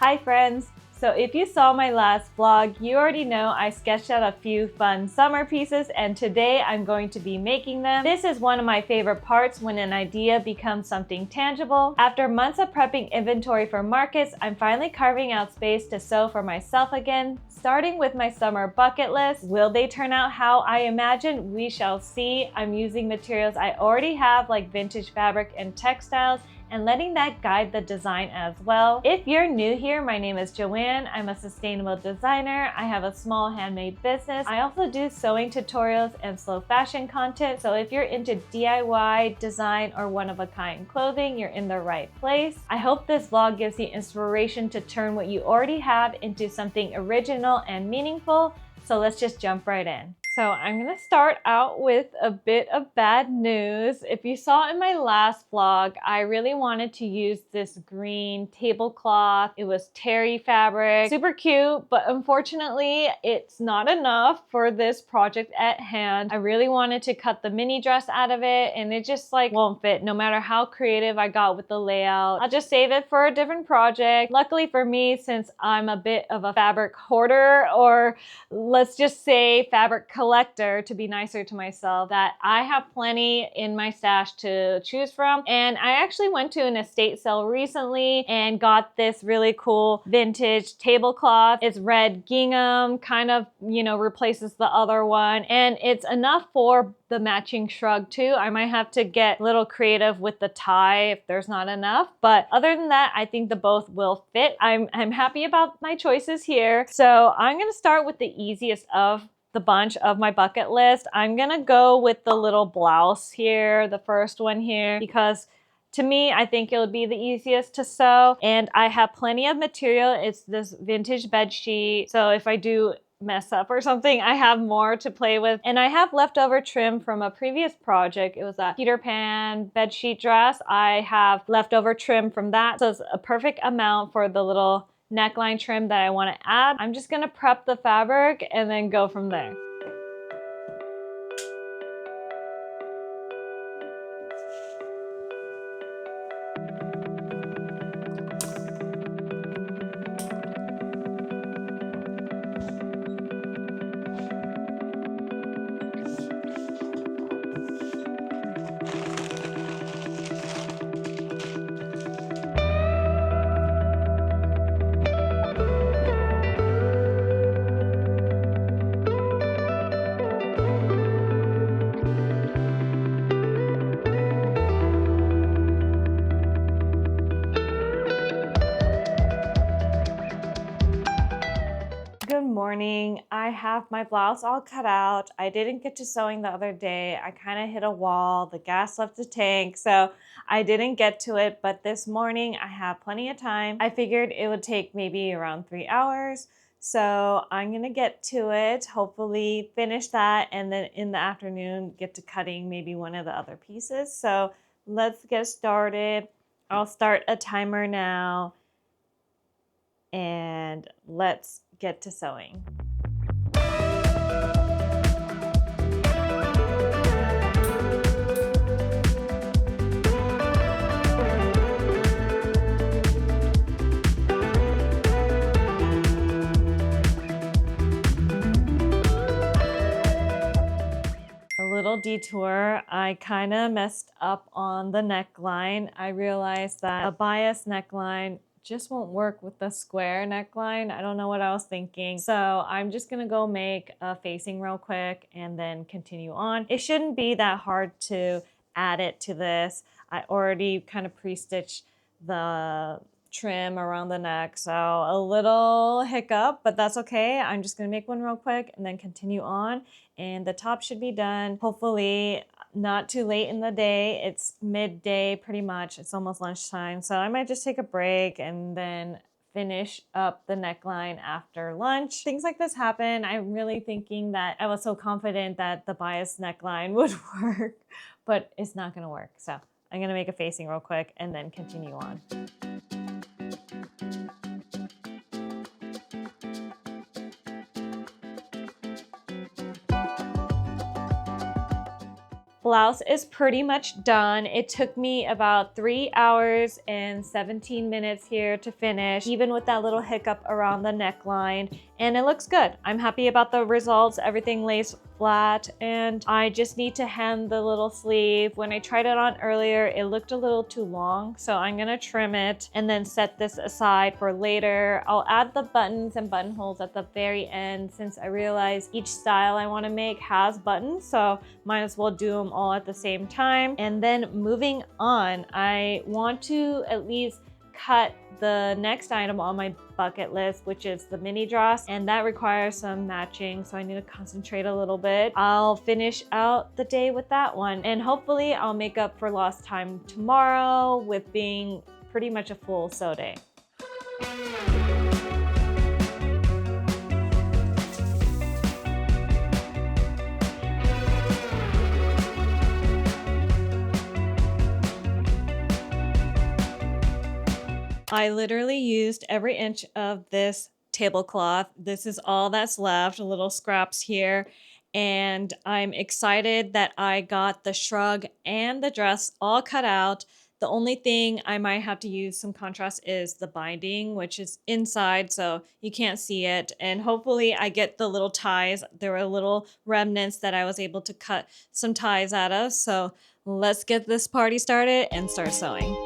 Hi friends! So if you saw my last vlog, you already know I sketched out a few fun summer pieces and today I'm going to be making them. This is one of my favorite parts when an idea becomes something tangible. After months of prepping inventory for markets, I'm finally carving out space to sew for myself again. Starting with my summer bucket list. Will they turn out how I imagined? We shall see. I'm using materials I already have like vintage fabric and textiles, and letting that guide the design as well. If you're new here, my name is Joanne. I'm a sustainable designer. I have a small handmade business. I also do sewing tutorials and slow fashion content. So if you're into DIY, design, or one-of-a-kind clothing, you're in the right place. I hope this vlog gives you inspiration to turn what you already have into something original and meaningful. So let's just jump right in. So I'm gonna start out with a bit of bad news. If you saw in my last vlog, I really wanted to use this green tablecloth. It was terry fabric, super cute, but unfortunately it's not enough for this project at hand. I really wanted to cut the mini dress out of it and it just like won't fit no matter how creative I got with the layout. I'll just save it for a different project. Luckily for me, since I'm a bit of a fabric hoarder, or let's just say fabric collector to be nicer to myself, that I have plenty in my stash to choose from. And I actually went to an estate sale recently and got this really cool vintage tablecloth. It's red gingham, kind of, replaces the other one. And it's enough for the matching shrug too. I might have to get a little creative with the tie if there's not enough. But other than that, I think the both will fit. I'm happy about my choices here. So I'm gonna start with the easiest of the bunch of my bucket list. I'm gonna go with the little blouse here, the first one here, because to me, I think it would be the easiest to sew. And I have plenty of material. It's this vintage bed sheet. So if I do mess up or something, I have more to play with. And I have leftover trim from a previous project. It was a Peter Pan bed sheet dress. I have leftover trim from that. So it's a perfect amount for the little neckline trim that I want to add. I'm just gonna prep the fabric and then go from there. Good morning. I have my blouse all cut out. I didn't get to sewing the other day. I kind of hit a wall. The gas left the tank, so I didn't get to it. But this morning I have plenty of time. I figured it would take maybe around 3 hours. So I'm gonna get to it, hopefully finish that, and then in the afternoon get to cutting maybe one of the other pieces. So let's get started. I'll start a timer now and let's get to sewing. A little detour. I kind of messed up on the neckline. I realized that a bias neckline just won't work with the square neckline. I don't know what I was thinking. So I'm just gonna go make a facing real quick and then continue on. It shouldn't be that hard to add it to this. I already kind of pre-stitched the trim around the neck. So a little hiccup, but that's okay. I'm just gonna make one real quick and then continue on. And the top should be done. Hopefully not too late in the day. It's midday pretty much. It's almost lunchtime. So I might just take a break and then finish up the neckline after lunch. Things like this happen. I'm really thinking that I was so confident that the bias neckline would work, but it's not gonna work. So I'm gonna make a facing real quick and then continue on. blouse is pretty much done. It took me about 3 hours and 17 minutes here to finish, even with that little hiccup around the neckline, and it looks good. I'm happy about the results. Everything lays flat, and I just need to hem the little sleeve. When I tried it on earlier, it looked a little too long, so I'm gonna trim it and then set this aside for later. I'll add the buttons and buttonholes at the very end, since I realize each style I want to make has buttons, so might as well do them all at the same time. And then moving on, I want to at least cut the next item on my bucket list, which is the mini dress, and that requires some matching, so I need to concentrate a little bit. I'll finish out the day with that one, and hopefully I'll make up for lost time tomorrow with being pretty much a full sew day. I literally used every inch of this tablecloth. This is all that's left, little scraps here. And I'm excited that I got the shrug and the dress all cut out. The only thing I might have to use some contrast is the binding, which is inside, so you can't see it. And hopefully I get the little ties. There were little remnants that I was able to cut some ties out of. So let's get this party started and start sewing.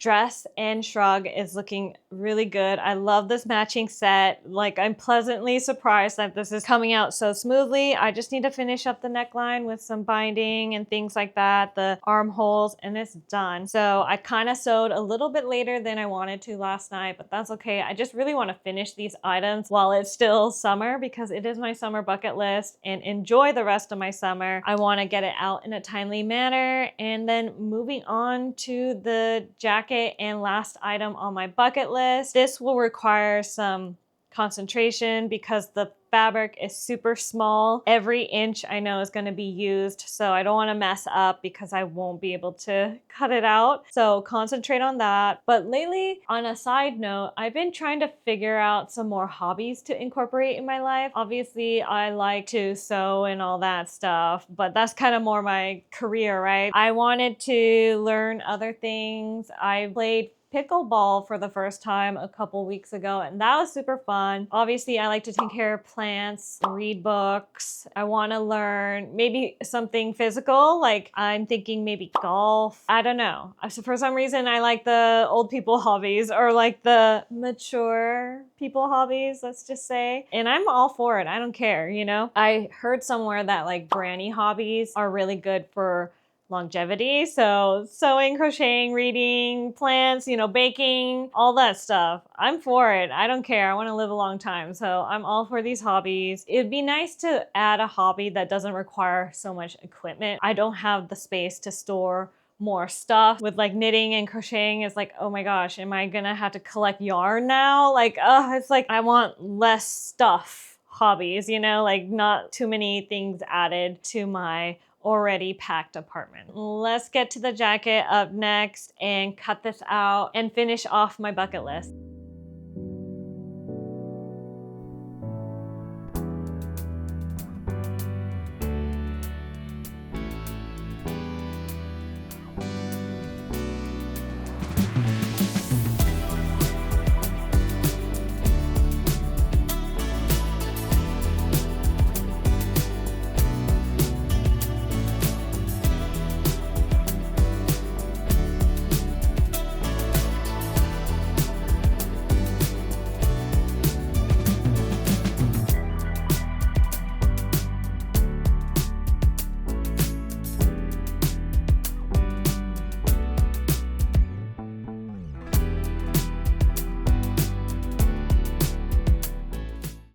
Dress and shrug is looking really good. I love this matching set. Like, I'm pleasantly surprised that this is coming out so smoothly. I just need to finish up the neckline with some binding and things like that, the armholes, and it's done. So I kind of sewed a little bit later than I wanted to last night, but that's okay. I just really want to finish these items while it's still summer, because it is my summer bucket list, and enjoy the rest of my summer. I want to get it out in a timely manner. And then moving on to the jacket and last item on my bucket list. This will require some concentration because the fabric is super small. Every inch I know is going to be used, so I don't want to mess up because I won't be able to cut it out. So concentrate on that. But lately, on a side note, I've been trying to figure out some more hobbies to incorporate in my life. Obviously, I like to sew and all that stuff, but that's kind of more my career, right? I wanted to learn other things. I played pickleball for the first time a couple weeks ago, and that was super fun. Obviously, I like to take care of plants, read books. I want to learn maybe something physical, like I'm thinking maybe golf. I don't know. So for some reason, I like the old people hobbies, or like the mature people hobbies, let's just say. And I'm all for it. I don't care, you know? I heard somewhere that like granny hobbies are really good for longevity. So sewing, crocheting, reading, plants, you know, baking, all that stuff. I'm for it. I don't care. I want to live a long time. So I'm all for these hobbies. It'd be nice to add a hobby that doesn't require so much equipment. I don't have the space to store more stuff. With like knitting and crocheting, it's like, oh my gosh, am I gonna have to collect yarn now? Like, it's like I want less stuff hobbies, you know, like not too many things added to my already packed apartment. Let's get to the jacket up next and cut this out and finish off my bucket list.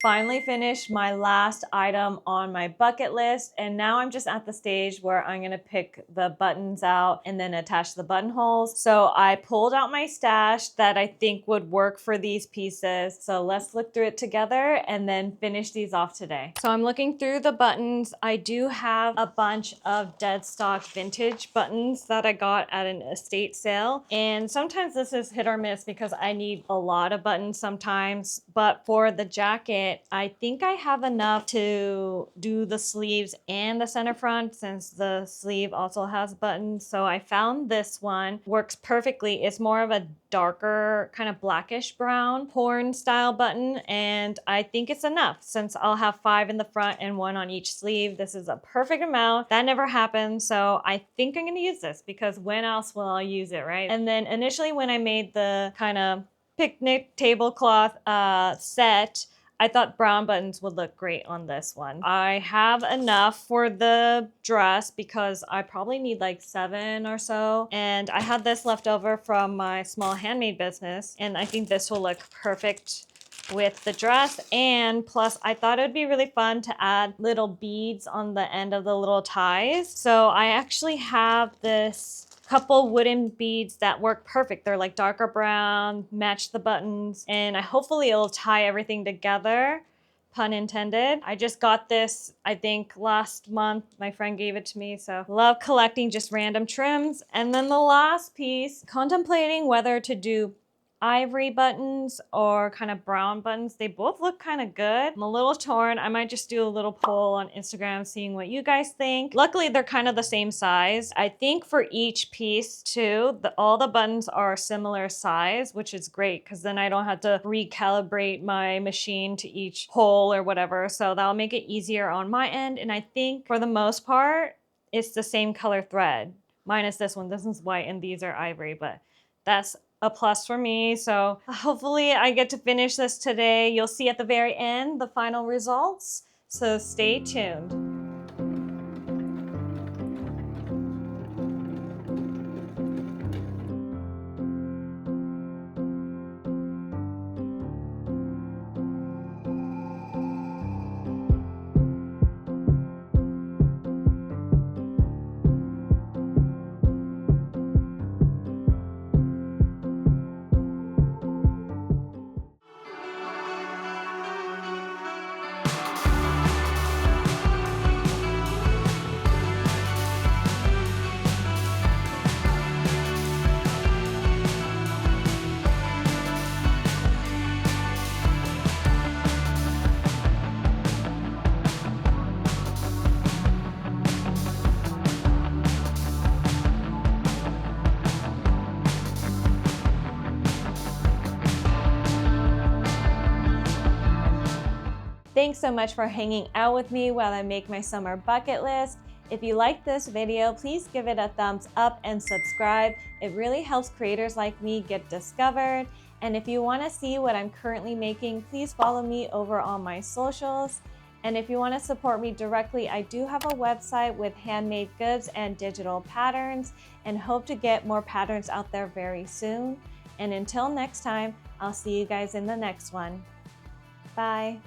Finally finished my last item on my bucket list, and now I'm just at the stage where I'm gonna pick the buttons out and then attach the buttonholes. So I pulled out my stash that I think would work for these pieces. So let's look through it together and then finish these off today. So I'm looking through the buttons. I do have a bunch of dead stock vintage buttons that I got at an estate sale. And sometimes this is hit or miss because I need a lot of buttons sometimes. But for the jacket, I think I have enough to do the sleeves and the center front since the sleeve also has buttons. So I found this one, works perfectly. It's more of a darker kind of blackish brown horn style button, and I think it's enough since I'll have 5 in the front and 1 on each sleeve. This is a perfect amount. That never happened, so I think I'm gonna use this because when else will I use it, right? And then initially when I made the kind of picnic tablecloth set, I thought brown buttons would look great on this one. I have enough for the dress because I probably need like 7 or so. And I had this left over from my small handmade business. And I think this will look perfect with the dress. And plus I thought it would be really fun to add little beads on the end of the little ties. So I actually have this couple wooden beads that work perfect. They're like darker brown, match the buttons, and hopefully it'll tie everything together, pun intended. I just got this, I think last month. My friend gave it to me, so love collecting just random trims. And then the last piece, contemplating whether to do ivory buttons or kind of brown buttons. They both look kind of good. I'm a little torn. I might just do a little poll on Instagram seeing what you guys think. Luckily, they're kind of the same size. I think for each piece too, all the buttons are similar size, which is great because then I don't have to recalibrate my machine to each hole or whatever. So that'll make it easier on my end. And I think for the most part, it's the same color thread. Minus this one. This is white and these are ivory, but that's a plus for me. So hopefully I get to finish this today. You'll see at the very end the final results. So stay tuned. Thanks so much for hanging out with me while I make my summer bucket list. If you like this video, please give it a thumbs up and subscribe. It really helps creators like me get discovered. And if you want to see what I'm currently making, please follow me over on my socials. And if you want to support me directly, I do have a website with handmade goods and digital patterns, and hope to get more patterns out there very soon. And until next time, I'll see you guys in the next one. Bye.